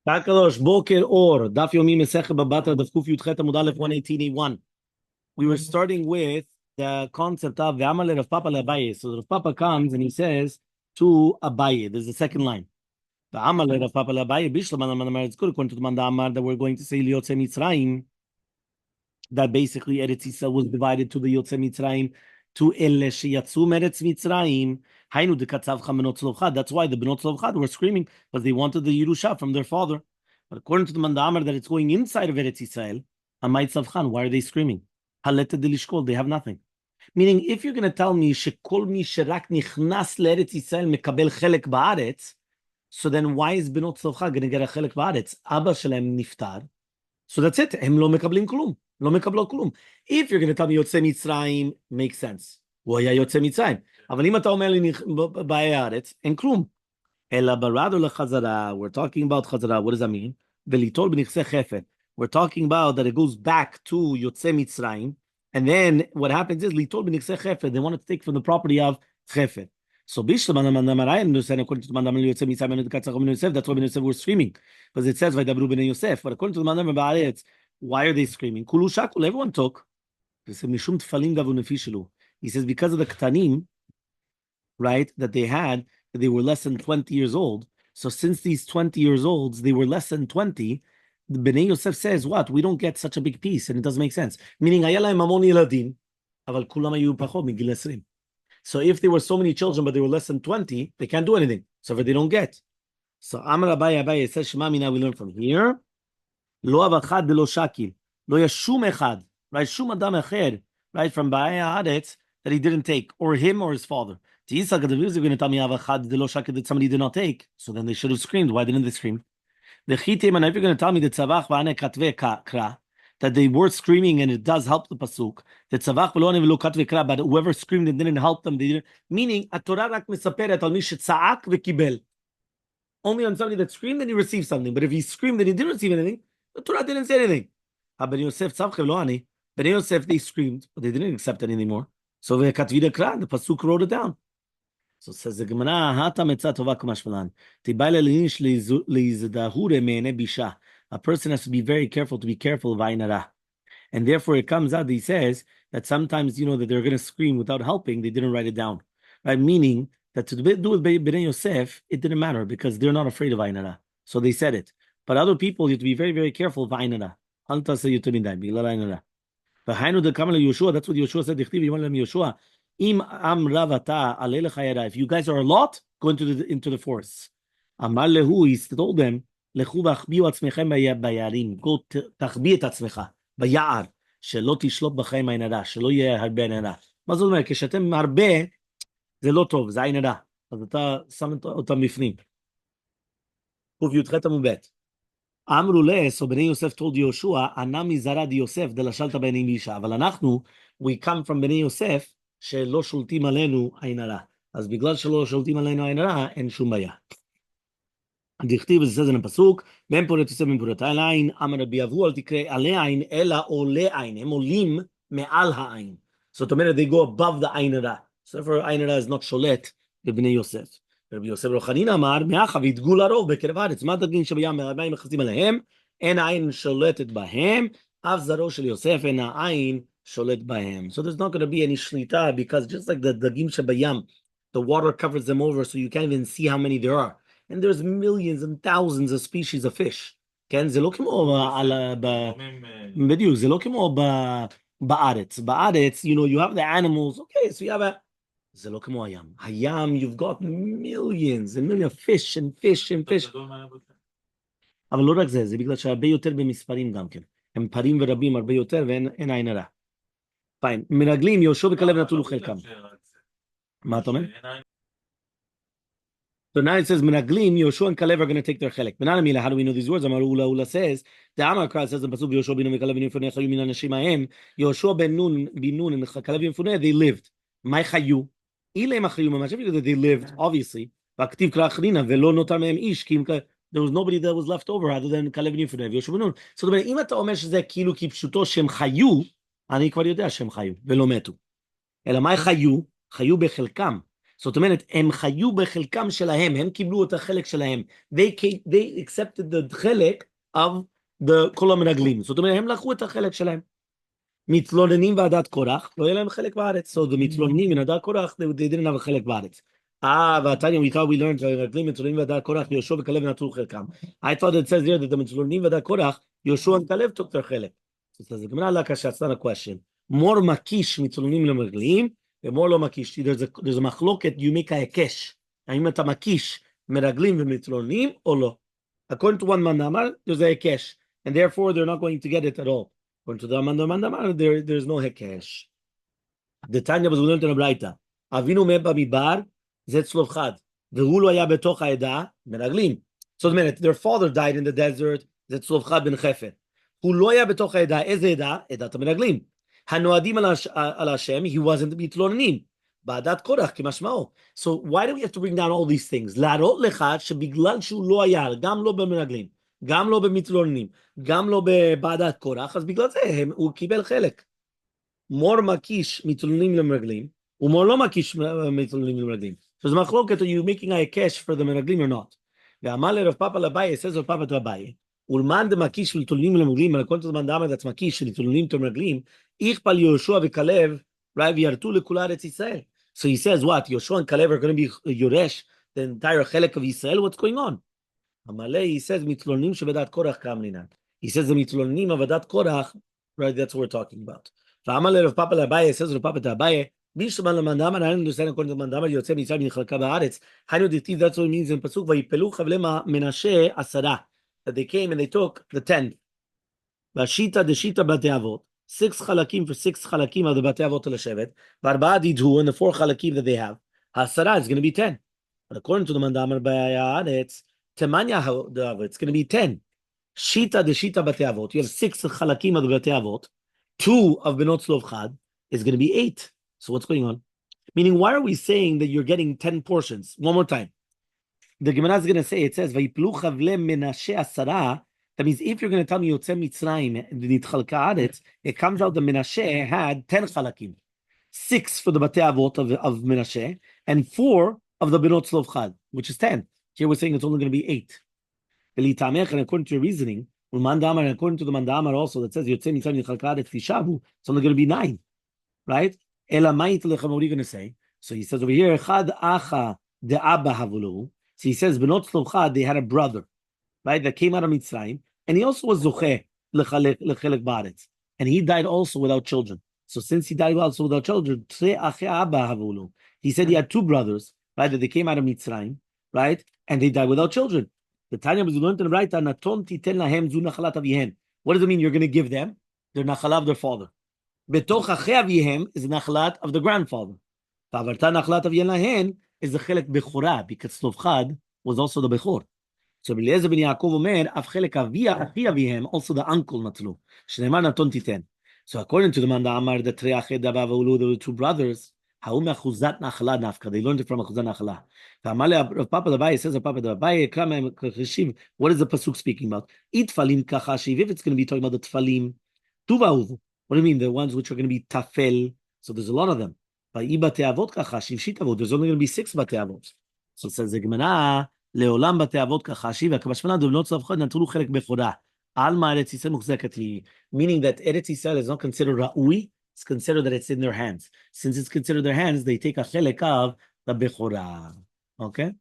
Takadosh Boker Or Daf Yomi Masechet Batra Daf Yudchet Amud Aleph 118A1. We were starting with the concept of Elmaleh of Papa Abaye. So the Papa comes and he says to Abaye. There's the second line. The Elmaleh of Papa Abaye Bishlam. It's good according to the Manda Amar that we're going to say Liotze Mitzrayim. That basically Eretz Yisrael was divided to the Yotze Mitzrayim to Ele Sheyatzu Meretz Mitzrayim. Hainu dekatzav Benot Tzlov. That's why the Benot Tzlov were screaming because they wanted the Yerusha from their father. But according to the Mandamar that it's going inside of Eretz Yisrael, Amay Tzavchan, why are they screaming? Halete de lishkol, they have nothing. Meaning, if you're going to tell me shekol mi sherak nichnas leEretz Yisrael mekabel chelek ba'aretz, so then why is Benot Tzlov going to get a chelek ba'aretz? Abba shalem niftar. So that's it. Hem lo mekablim klum. Lo mekablo klum. If you're going to tell me Yotze Mitzrayim, makes sense. Who היה יוצא מצרים? אבל אם אתה אומר לי באי הארץ, אין כלום. אלא ברado לחזרה, we're talking about חזרה, what does that mean? וליטול בנכסי חפר. We're talking about that it goes back to יוצא מצרים, and then what happens is, ליטול בנכסי חפר, they want to take from the property of חפר. So בשלב המנמראי, according to the mandamar יוצא מצרים, that's why בני יוסף were screaming, because it says, וידברו בני יוסף, but according to the mandamar בארץ, why are they screaming? כולו שקול, everyone took. זה משום תפלים דבו נפי שלו. He says because of the ktanim, right, that they had, that they were less than 20 years old. So since these 20 years olds, they were less than 20, the Bnei Yosef says, what? We don't get such a big piece, and it doesn't make sense. Meaning, היה להם המון ילדים, אבל כולם היו פחות מגיל 20. So if there were so many children, but they were less than 20, they can't do anything. So they don't get. So Amar Abaye says, Shema Mina, we learn from here. לא אב אחד ולא שקיל. לא יש שום אחד, right? שום אדם אחר, right, from באי הארץ, that he didn't take, or him or his father. To Yitzhak, the Jews are going to tell me that somebody did not take, so then they should have screamed. Why didn't they scream? The Chitim, and if you're going to tell me that they were screaming and it does help the pasuk, but whoever screamed and didn't help them, they didn't. Meaning, Torah rak mesaperet al mi shetza'ak vekibel. Only on somebody that screamed and he received something. But if he screamed and he didn't receive anything, the Torah didn't say anything. Bnei Yosef, they screamed, but they didn't accept anything more. So the pasuk wrote it down. So says the Gemara, a person has to be very careful of Ainara. And therefore it comes out, he says, that sometimes, that they're going to scream without helping, they didn't write it down. Right? Meaning that to do with Bnei Yosef, it didn't matter because they're not afraid of Ainara. So they said it. But other people, you have to be very, very careful of Ainara. That's what Yoshua said, Yoshua, if you guys are a lot, go into the forest. Amar lehu, he told them, לכו והחביאו עצמכם ביערים, go תחביא את עצמך ביער, שלא תשלוט בכם עין הרע, שלא יהיה הרבה עין הרע. מה זאת אומרת? כשאתם הרבה, זה לא טוב, זה עין הרע. אז אתה שם אותם בפנים. ק"ח עמוד ב'. אמרו לס, או בני יוסף told יהושע, ענה מזרע די יוסף, דלשלת בעיני מישה. אבל אנחנו, we come from בני יוסף, שלא שולטים עלינו עין הרע. אז בגלל שלא שולטים עלינו עין הרע, אין שום בעיה. דכתיב, זה says in הפסוק, בן פורת יוסף בן פורת העין, אמר רבי אבו, אל תקרא עלי עין, אלא עולה עין. הם עולים מעל העין. זאת אומרת, they go above the עין הרע. So therefore, עין הרע is not שולט בבני יוסף. רבי יוסף בן חנינא אמר, מאחר ויתגו לרוב בקרב הארץ, מה תדין שבים המים מכסים עליהם? אין העין שולטת בהם, אף זרעו של יוסף אין העין שולט בהם. So there's not going to be any שליטה, because just like the דגים שבים, the water covers them over, so you can't even see how many there are. And there's millions and thousands of species of fish. כן? זה לא כמו בדיוק, זה לא כמו בארץ. בארץ, you have the animals, okay, so you have זה לא כמו הים. הים, you've got millions and millions of fish and fish and fish. אבל לא רק זה, זה בגלל שהרבה יותר במספרים גם כן. הם פרים ורבים הרבה יותר ואין עין הרע. פיין, מרגלים, יהושע וכלב נטלו חלקם. מה אתה אומר? So now it says, Menaglim, Yoshua and Kalev are going to take their chelek. Benanamila, how do we know these words? Amar Ula says, the Amakra says in Pasuk, Yoshua ben Nun and Kalev ben Yefuneh chayu min anashim hahem. Yoshua ben Nun and Kalev ben Yefuneh, they lived. Mai chayu. Ilem achayu mamash, because they lived, obviously. Vaktiv kra achrina, velo notar mehem ish, there was nobody that was left over other than Kalev ben Yefuneh, Yoshua ben Nun. So אם אתה אומר שזה כאילו כפשוטו שהם חיו, אני כבר יודע שהם חיו, ולא מתו. אלא מה חיו? חיו בחלקם. זאת אומרת, הם חיו בחלקם שלהם, הם קיבלו את החלק שלהם. They accepted the חלק of כל המרגלים. זאת אומרת, הם לקחו את החלק שלהם. מתלוננים ועדת קורח, לא יהיה להם חלק בארץ. So the מתלוננים in ועדת קורח, they didn't have חלק בארץ. והתניא, we learned, המרגלים מתלוננים ועדת קורח, יהושע וכלב נטלו חלקם. I thought it says here that the מתלוננים ועדת קורח, יהושע וכלב took their חלק. So the Gemara לקשה, it's not a question. more מקיש מתלוננים למרגלים, ומור לא מקיש. There's a מחלוקת, you make a היקש. האם אתה מקיש מרגלים ומתלוננים או לא? According to one man אמר, there's a היקש. And therefore they're not going to get it at all. According to the Mandamar, there's no hekesh. The Tanya was learned in a Braita. Avinu meba mibar, zet slovchad. Vehu lo haya betoch ha'eda, meraglim. So their father died in the desert, zet slovchad ben chefer. Hu lo haya betoch ha'eda, eze eda, edat meraglim. Hanoadim al Hashem, he wasn't mitlonenim. Ba'adat korach kimashmao. So why do we have to bring down all these things? La'arot lecha shebiglal shu lo haya, gam lo b'meraglim. גם לא במתלוננים, גם לא בבעדת קורח, אז בגלל זה הוא קיבל חלק. מור מקיש מתלוננים למרגלים, ומור לא מקיש מתלוננים למרגלים. So the מחלוקת, are you making a cash for the מרגלים or not? ואמר לרב פאפה לאביי, says רב פאפה to אביי, ולמאן דמקיש ולתלוננים למרגלים, על כל זמן דאמר דעץ מקיש ולתלוננים למרגלים, יכפל יהושע וכלב, וירתו לכל ארץ ישראל. So he says what? Yoshua and Kalev are going to be Yoresh, the entire חלק of Israel? What's going on? Elmaleh, he says, mitlonim shebedat korach kamlinan. He says the mitlonim of Adat Korach, right? That's what we're talking about. Elmaleh of Papa Labaye says to Papa Labaye, Bishman Lamandamar, I understand according to Mandamar, Yotze Mitzrayim Nichalka Ba'aretz. Hanu Diktiv, that's what it means in Pasuk, Vayipelu Chavlema Menashe Asara. That they came and they took the 10. Vashita Deshita Batei Avot, 6 chalakim for 6 chalakim of the Batei Avot Leshevet. Varba Didhu, and the 4 chalakim that they have. Hasara is going to be 10. But according to the Mandamar Ba'aretz, Temanya, it's going to be 10. Shita de Shita Batei Avot. You have 6 chalakim of the Batei Avot. 2 of Benot Slovchad is going to be 8. So what's going on? Meaning, why are we saying that you're getting 10 portions? One more time. The Gemara is going to say, it says, Vayiplu chavle menashe asara. That means if you're going to tell me Yotze Mitzrayim, nitchalka aretz, it comes out that Menashe had 10 chalakim. 6 for the Batei Avot of Menashe, and 4 of the Benot Slovchad, which is 10. Here we're saying it's only going to be 8. And according to your reasoning, and according to the Mandamar also that says it's only going to be 9. Right? What are you going to say? So he says over here, so he says, Benot Slovchad, they had a brother, right, that came out of Mitzrayim, and he also was Zocheh lechelek ba'aretz, and he died also without children. So since he died also without children, he said he had 2 brothers, right, that they came out of Mitzrayim, right, and they died without children. The Tanya was learned in the right. What does it mean? You're going to give them? They're nachala of their father. Betoch achei avihem is nachlat of the grandfather. V'avarta nachlat of Yelahen is the chelek bechora, because Tzlofchad was also the bechor. So Eliezer ben Yaakov omer af chelek achi avihem, also the uncle natlu. Shneimar naton titen. So according to the man that Amar, the Trei Achei Dava v'Ulu, there were 2 brothers. They learned it from Achuzat Nachala. Elmaleh Papa Labaye says, Papa Labaye, what is the pasuk speaking about? Itfalim kachashiv. If it's going to be talking about the tfalim, tuvahu. What do you mean? The ones which are going to be tafel. So there's a lot of them. There's only going to be 6 batei avot. So it says the Gemara, leolam batei avot kachashiv. Hakabashmana do not tzavchad natulu chelek bechora. Alma Eretz Yisrael muchzeket li. Meaning that Eretz Yisrael is not considered ra'ui. It's considered that it's in their hands. Since it's considered their hands, they take a chelek of the bechora. Okay?